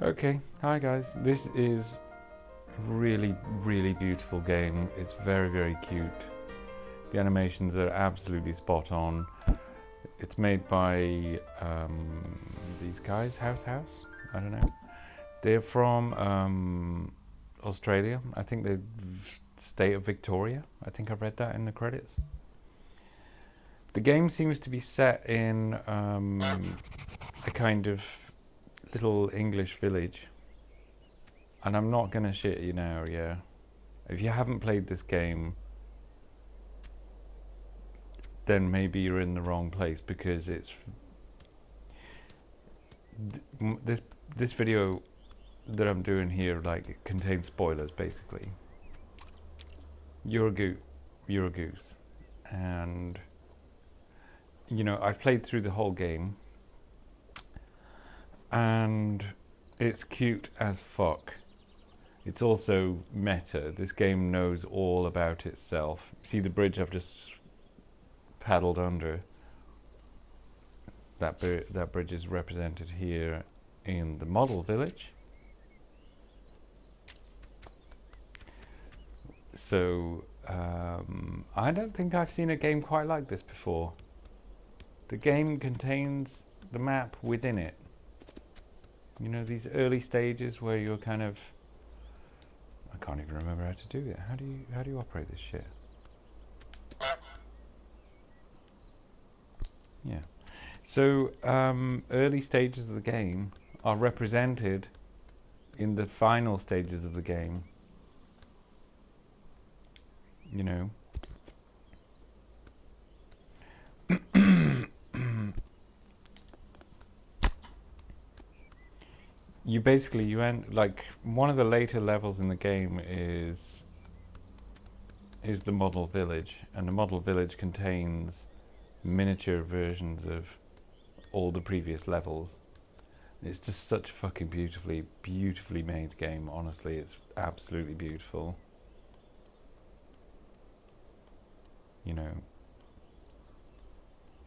Okay, hi guys. This is a really, really beautiful game. It's very, very cute. The animations are absolutely spot on. It's made by these guys, House. I don't know. They're from Australia. I think the state of Victoria. I think I read that in the credits. The game seems to be set in a kind of little English village. And I'm not gonna shit you now, yeah. If you haven't played this game, then maybe you're in the wrong place because it's this video that I'm doing here like contains spoilers basically. You're a goose, and you know I've played through the whole game, and it's cute as fuck. It's also meta. This game knows all about itself. See the bridge I've just paddled under? That bridge is represented here in the model village. So I don't think I've seen a game quite like this before. The game contains the map within it. You know, these early stages where you're kind of... I can't even remember how to do it. How do you operate this shit? Yeah. So early stages of the game are represented in the final stages of the game. You know. You end like one of the later levels in the game is the model village, and the model village contains miniature versions of all the previous levels. It's just such a fucking beautifully made game. Honestly, it's absolutely beautiful. You know,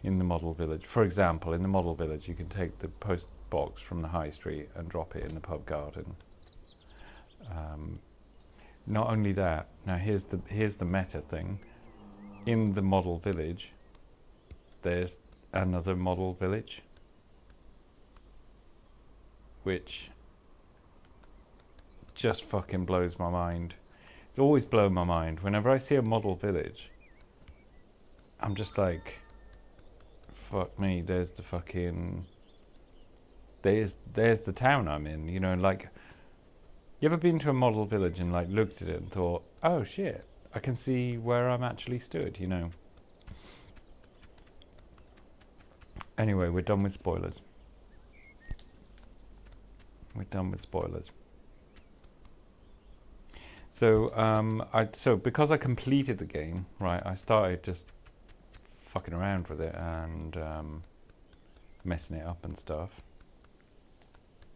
in the model village, for example, in the model village, you can take the post box from the high street and drop it in the pub garden. Not only that, now here's the meta thing. In the model village, there's another model village, which just fucking blows my mind. It's always blown my mind. Whenever I see a model village, I'm just like, fuck me, there's the fucking... There's the town I'm in, you know, like... You ever been to a model village and like looked at it and thought, oh shit, I can see where I'm actually stood, you know? Anyway, we're done with spoilers. We're done with spoilers. So because I completed the game, right, I started just fucking around with it and messing it up and stuff.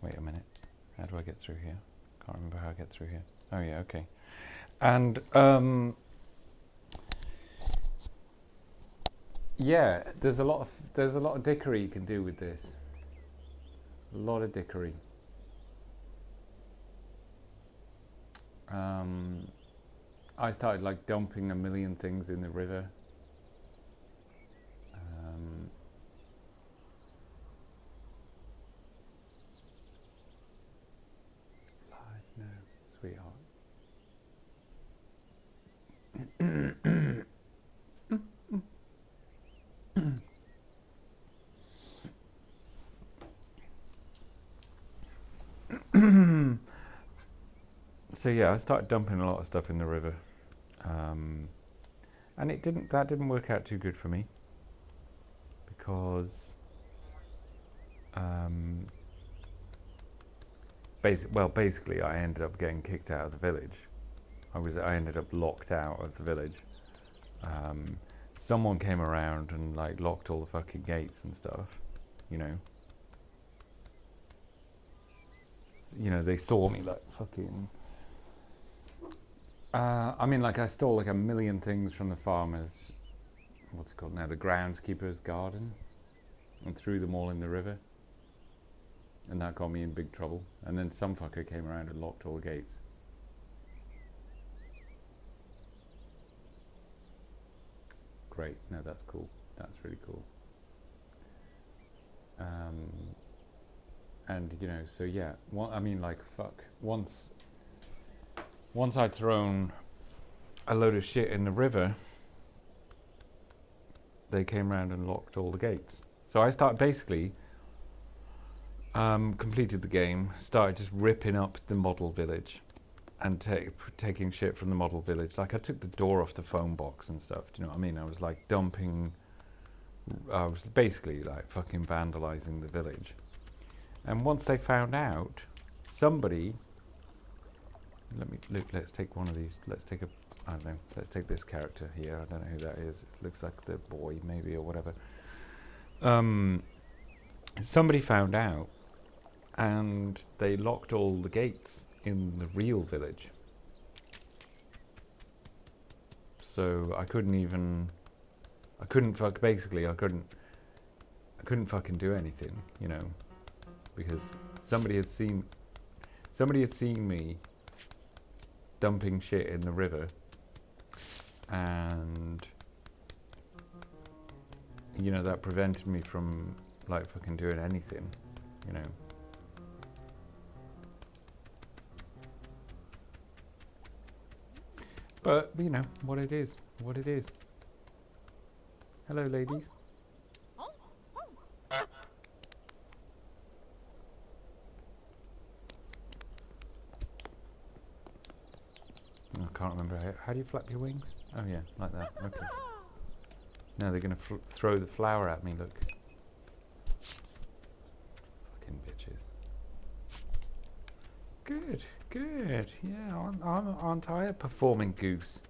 Wait a minute, how do I get through here? Can't remember how I get through here. Oh yeah, okay. And yeah, there's a lot of dickery you can do with this. A lot of dickery. I started like dumping a million things in the river. No, sweetheart. So yeah, I started dumping a lot of stuff in the river, and that didn't work out too good for me because basically I ended up getting kicked out of the village. I ended up locked out of the village. Someone came around and like locked all the fucking gates and stuff, you know. You know, they saw me like fucking... I mean, like I stole like a million things from the farmer's, what's it called now, the groundskeeper's garden, and threw them all in the river. and that got me in big trouble. And then some fucker came around and locked all the gates. Great, no, that's cool. That's really cool. And you know, so yeah, I mean, like, fuck. Once I'd thrown a load of shit in the river, they came around and locked all the gates. So I basically completed the game, started just ripping up the model village and taking shit from the model village. Like, I took the door off the phone box and stuff, do you know what I mean? I was like I was basically like fucking vandalizing the village. And once they found out, somebody, let's take one of these, let's take this character here, I don't know who that is, it looks like the boy maybe or whatever. Somebody found out and they locked all the gates in the real village. So I couldn't fucking do anything, you know, because somebody had seen me dumping shit in the river, and you know, that prevented me from like fucking doing anything, you know. But you know what it is. Hello, ladies. I can't remember how do you flap your wings? Oh yeah, like that. Okay. Now they're gonna throw the flower at me. Look. Fucking bitches. Good. Yeah, aren't I a performing goose?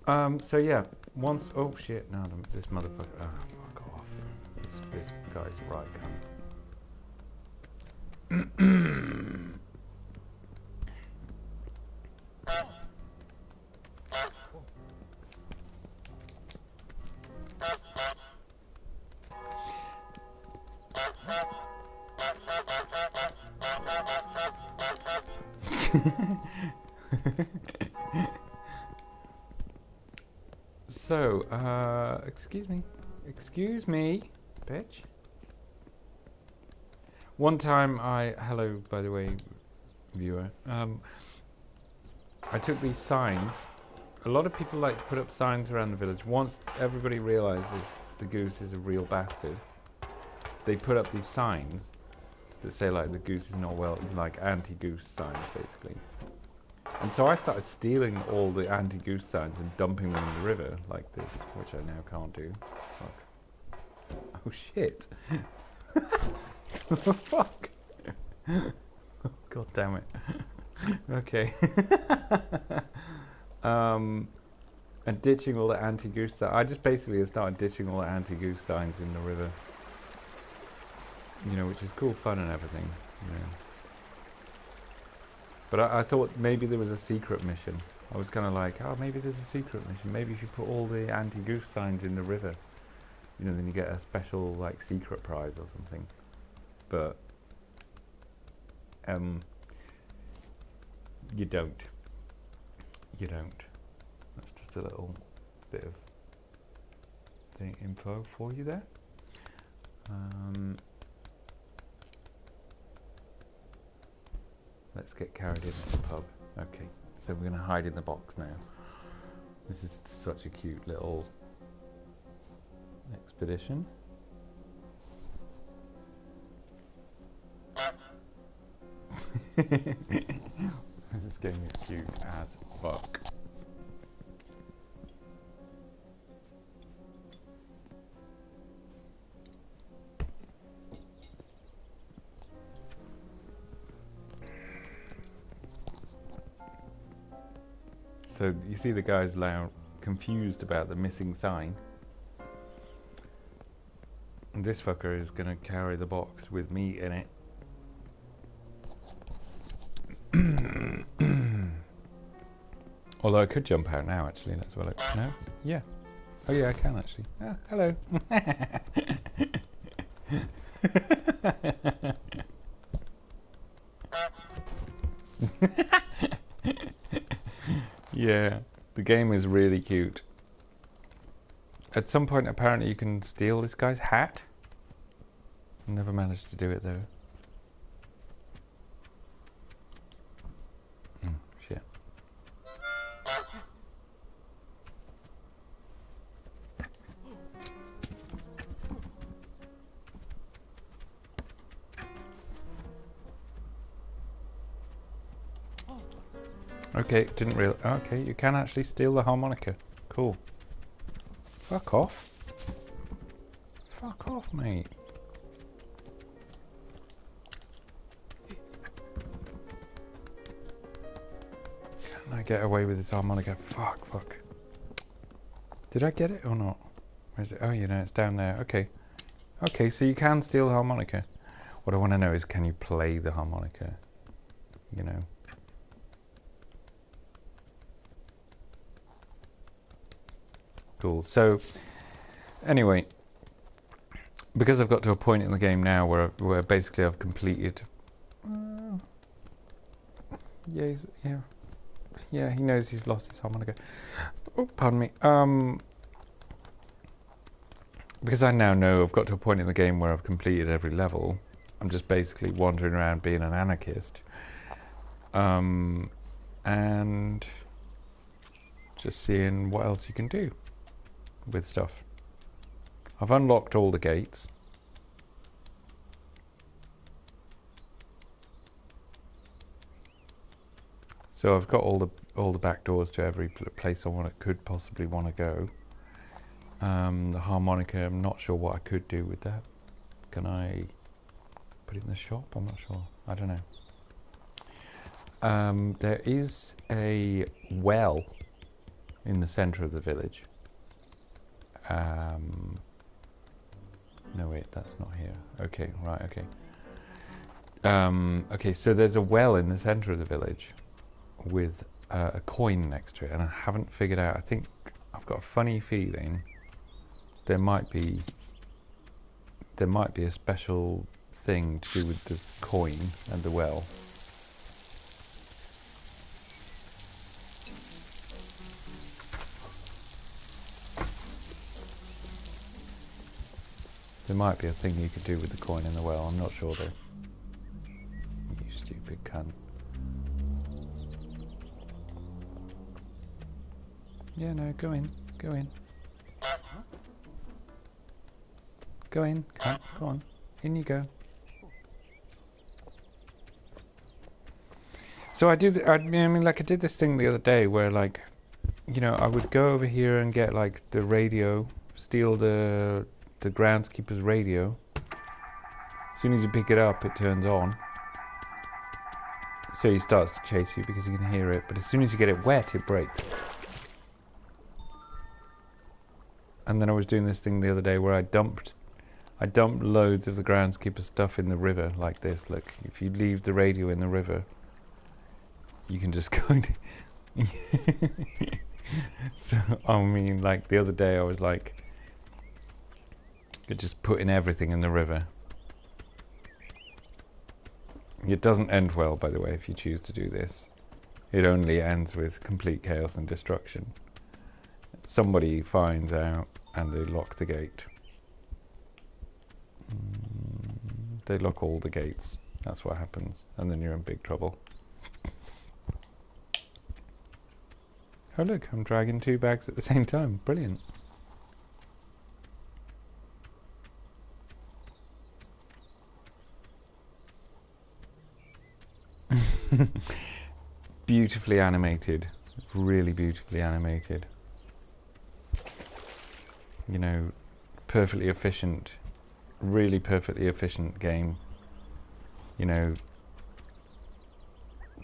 So yeah, oh shit, no, this motherfucker, fuck off. This guy's right cunt. So, excuse me, bitch. One time hello, by the way, viewer, I took these signs. A lot of people like to put up signs around the village. Once everybody realizes the goose is a real bastard, they put up these signs that say like the goose is not well, like anti-goose signs basically. And so I started stealing all the anti-goose signs and dumping them in the river like this, which I now can't do. Fuck. Oh shit. What the fuck? God damn it. Okay. And ditching all the anti-goose signs. I just basically started ditching all the anti-goose signs in the river. You know, which is cool fun and everything, you know. But I thought maybe there was a secret mission. I was kind of like, oh, maybe there's a secret mission. Maybe if you put all the anti-goose signs in the river, you know, then you get a special, like, secret prize or something. But, you don't. You don't. That's just a little bit of info for you there. Let's get carried in at the pub. Okay, so we're going to hide in the box now. This is such a cute little expedition. This game is cute as fuck. So you see the guy's now confused about the missing sign. And this fucker is going to carry the box with me in it. Although I could jump out now, actually. Let's have a look. No? Yeah. Oh yeah, I can actually. Ah, hello. Yeah, the game is really cute. At some point, apparently, you can steal this guy's hat. Never managed to do it though. Shit. Okay, didn't realize. Okay, you can actually steal the harmonica. Cool. Fuck off. Fuck off, mate. Can I get away with this harmonica? Fuck. Did I get it or not? Where is it? Oh, you know, it's down there. Okay. Okay, so you can steal the harmonica. What I want to know is, can you play the harmonica? You know. Cool. So, anyway, because I've got to a point in the game now where basically I've completed. Yeah, he knows he's lost his harmonica. Oh, pardon me. Because I now know I've got to a point in the game where I've completed every level. I'm just basically wandering around being an anarchist, and just seeing what else you can do with stuff. I've unlocked all the gates. So I've got all the back doors to every place I could possibly want to go. The harmonica, I'm not sure what I could do with that. Can I put it in the shop? I'm not sure. I don't know. There is a well in the centre of the village. No wait, that's not here. Okay, right, okay. Okay, so there's a well in the centre of the village with a coin next to it, and I haven't figured out. I think I've got a funny feeling there might be a special thing to do with the coin and the well. There might be a thing you could do with the coin and the well. I'm not sure though. You stupid cunt. Yeah, no, go in. Go in. Go in, cunt. Go on. In you go. So I did. I mean, like I did this thing the other day where, like, you know, I would go over here and get like the radio, steal the groundskeeper's radio. As soon as you pick it up, it turns on. So he starts to chase you because he can hear it. But as soon as you get it wet, it breaks. And then I was doing this thing the other day where I dumped loads of the groundskeeper stuff in the river like this. Look, if you leave the radio in the river, you can just go and so, I mean, like the other day I was like just putting everything in the river. It doesn't end well, by the way, if you choose to do this. It only ends with complete chaos and destruction. Somebody finds out and they lock the gate. They lock all the gates. That's what happens. And then you're in big trouble. Oh look, I'm dragging 2 bags at the same time. Brilliant. Beautifully animated. Really beautifully animated. You know, perfectly efficient. Really perfectly efficient game. You know,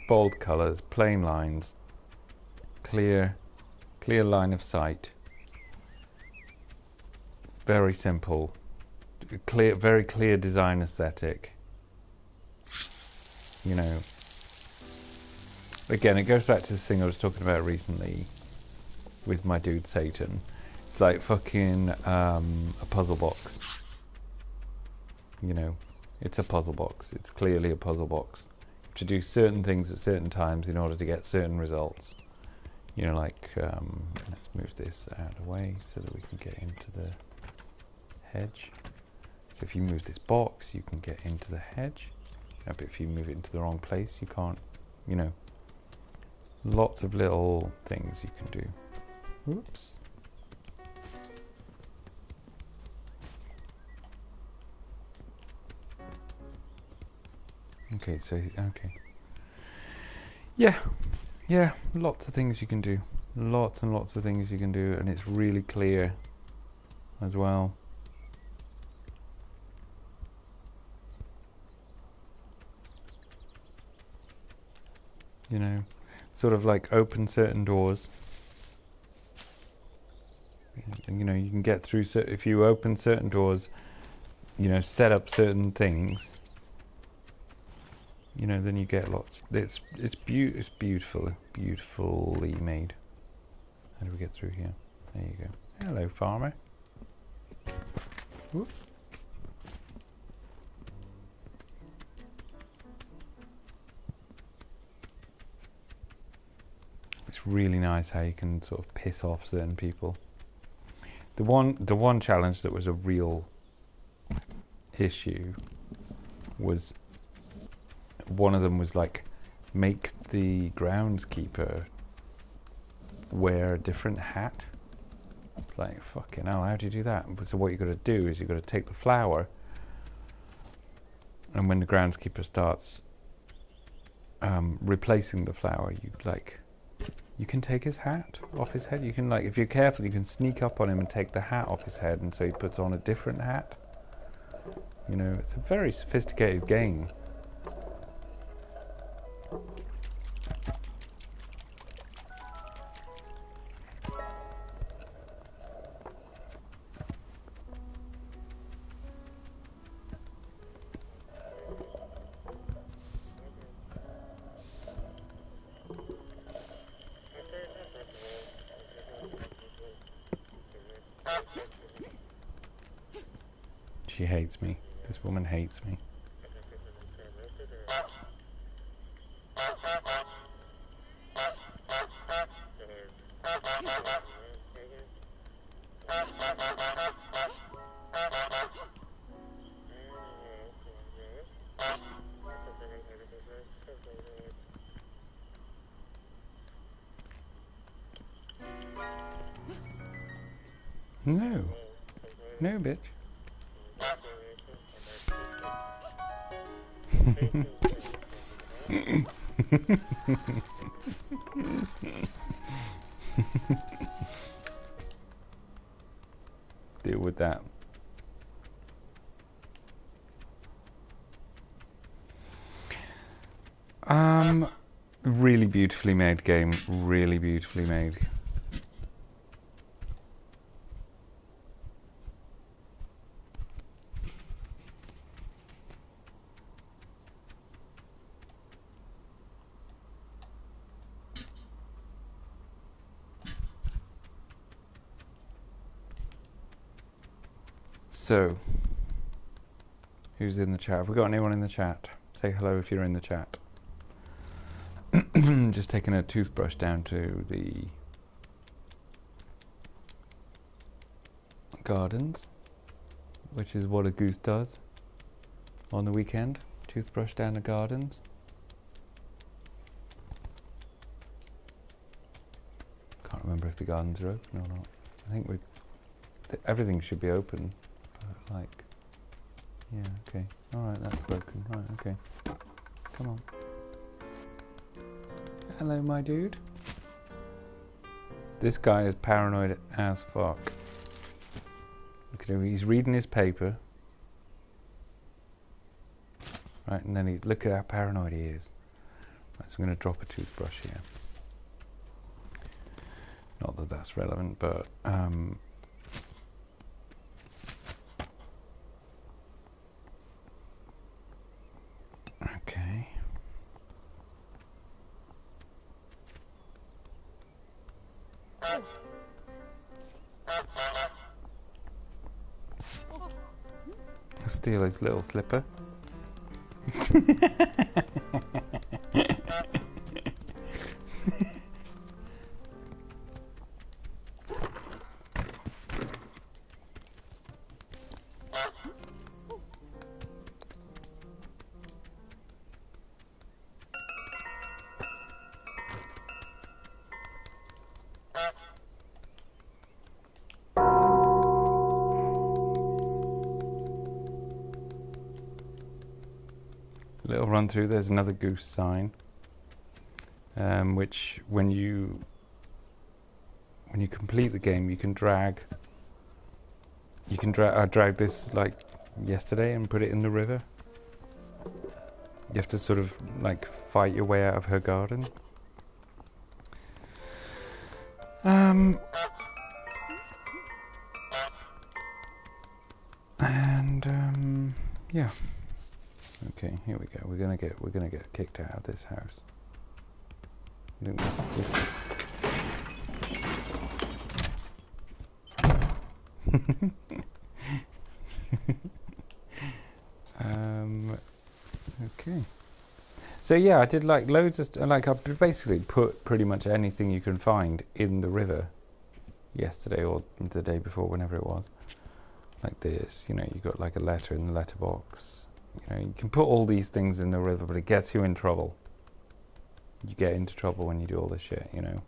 bold colours, plain lines, clear line of sight. Very simple. Very clear design aesthetic. You know, again, it goes back to the thing I was talking about recently with my dude Satan. It's like fucking a puzzle box. you know, it's a puzzle box. It's clearly a puzzle box. To do certain things at certain times in order to get certain results. You know, like, let's move this out of the way so that we can get into the hedge. So if you move this box, you can get into the hedge. But if you move it into the wrong place, you can't, you know. Lots of little things you can do. Oops. Okay, so, okay. Yeah, lots of things you can do. Lots and lots of things you can do, and it's really clear as well. You know, sort of like open certain doors. You know, you can get through, if you open certain doors, you know, set up certain things, you know, then you get lots. It's beautiful, beautifully made. How do we get through here? There you go. Hello, farmer. Whoop. It's really nice how you can sort of piss off certain people. The one challenge that was a real issue was, one of them was like, make the groundskeeper wear a different hat. It's like, fucking hell, how do you do that? So what you got to do is you got to take the flower, and when the groundskeeper starts replacing the flower, you can take his hat off his head. You can, like, if you're careful, you can sneak up on him and take the hat off his head, and so he puts on a different hat. You know, it's a very sophisticated game. She hates me. This woman hates me. No. No, bitch. Deal with that. Really beautifully made game. Really beautifully made. So, who's in the chat? Have we got anyone in the chat? Say hello if you're in the chat. Just taking a toothbrush down to the gardens, which is what a goose does on the weekend. Toothbrush down the gardens. Can't remember if the gardens are open or not. I think everything should be open. But like, yeah, okay. Alright, that's broken. Right, okay. Come on. Hello, my dude. This guy is paranoid as fuck. Look at him, he's reading his paper. Right, and then look at how paranoid he is. Right, so I'm going to drop a toothbrush here. Not that that's relevant, but okay. steal his little slipper. Little run through. There's another Goose sign, which when you complete the game, you can drag. I dragged this like yesterday and put it in the river. You have to sort of like fight your way out of her garden. Yeah. Okay, here we go. We're gonna get kicked out of this house. I think this okay. So yeah, I did like loads of I basically put pretty much anything you can find in the river yesterday or the day before, whenever it was. Like this, you know, you got like a letter in the letterbox. You know, you can put all these things in the river, but it gets you in trouble. You get into trouble when you do all this shit, you know.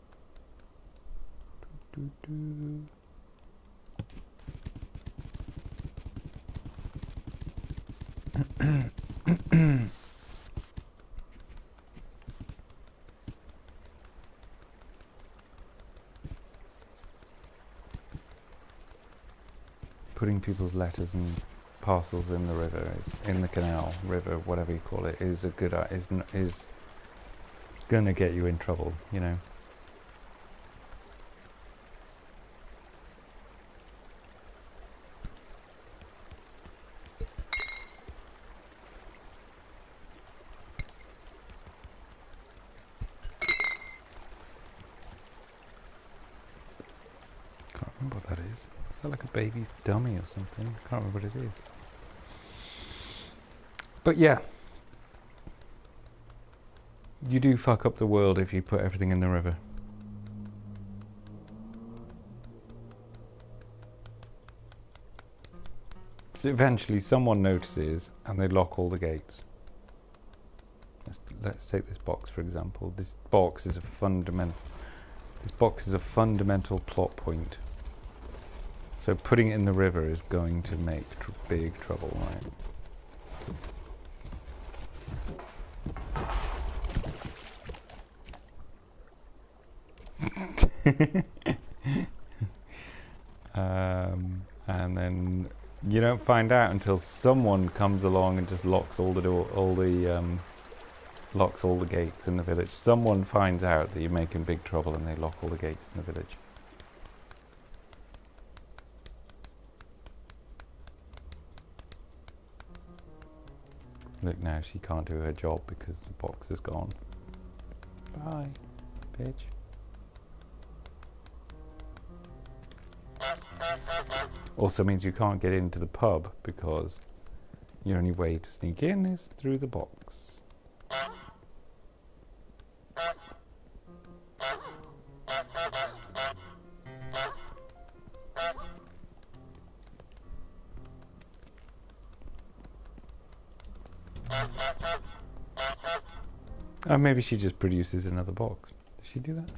Putting people's letters and parcels in the river, in the canal, river, whatever you call it, is a good is gonna get you in trouble, you know. Can't remember what that is. Is that like a baby's dummy or something? Can't remember what it is. But yeah, you do fuck up the world if you put everything in the river. So eventually someone notices and they lock all the gates. Let's take this box for example. This box is a fundamental plot point. So putting it in the river is going to make big trouble, right? And then you don't find out until someone comes along and just locks all the gates in the village. Someone finds out that you're making big trouble and they lock all the gates in the village. Look, now she can't do her job because the box is gone. Bye, bitch. Also means you can't get into the pub because your only way to sneak in is through the box. Oh, maybe she just produces another box. Does she do that?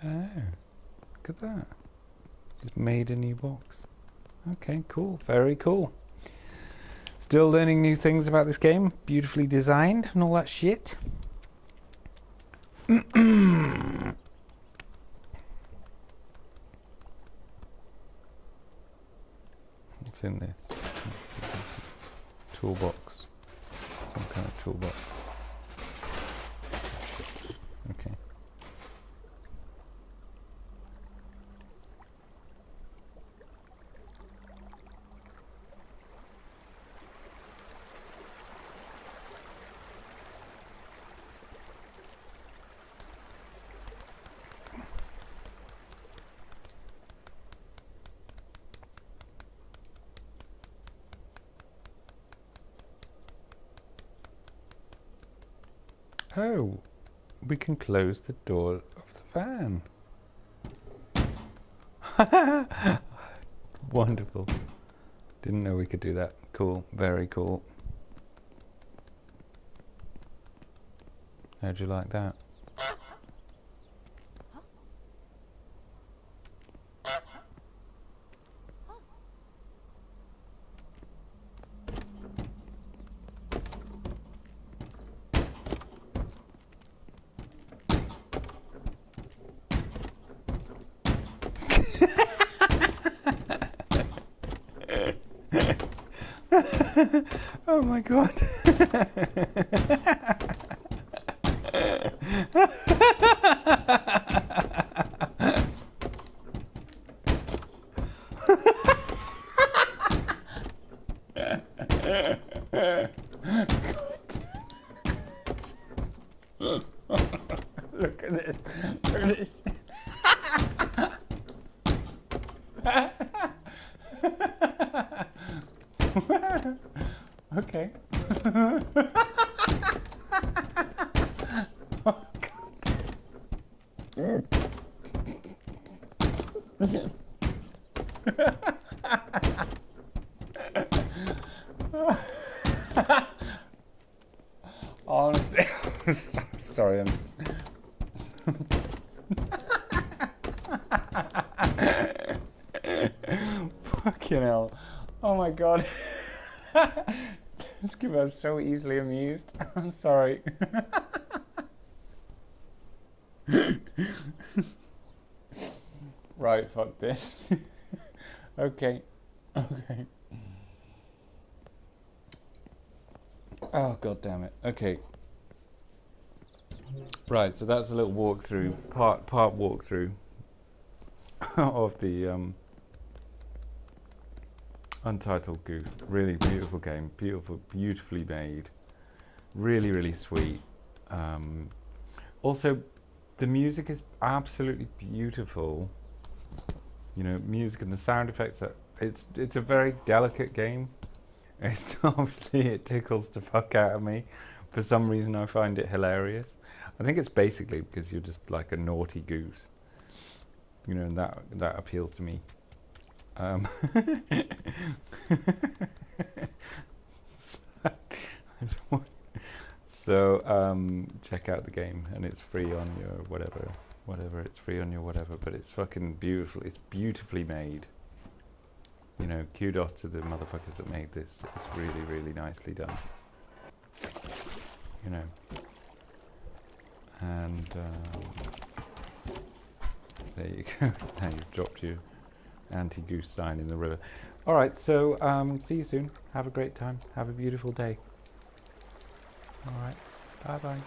Oh, look at that. Just made a new box. Okay, cool. Very cool. Still learning new things about this game. Beautifully designed and all that shit. What's in this? Toolbox. Some kind of toolbox. Okay. Oh, we can close the door of the van. Wonderful. Didn't know we could do that. Cool. Very cool. How'd you like that? Oh my god. Look at this. Look at this. Okay. Oh, honestly, I'm sorry. Fucking hell. Oh my god. This kid, I'm so easily amused. I'm sorry. Right, fuck this. Okay. Okay. Oh, god damn it. Okay. Right, so that's a little walkthrough, part walkthrough of the Untitled Goose. Really beautiful game, beautifully made, really sweet. Also, the music is absolutely beautiful. You know, music and the sound effects are. It's a very delicate game. It's obviously it tickles the fuck out of me. For some reason, I find it hilarious. I think it's basically because you're just like a naughty goose. You know, and that appeals to me. So check out the game, and it's free on your whatever. It's free on your whatever, but it's fucking beautiful. It's beautifully made. You know, kudos to the motherfuckers that made this. It's really nicely done. You know, and there you go. Now you've dropped your anti-goose sign in the river. Alright, so see you soon. Have a great time. Have a beautiful day. Alright, bye bye.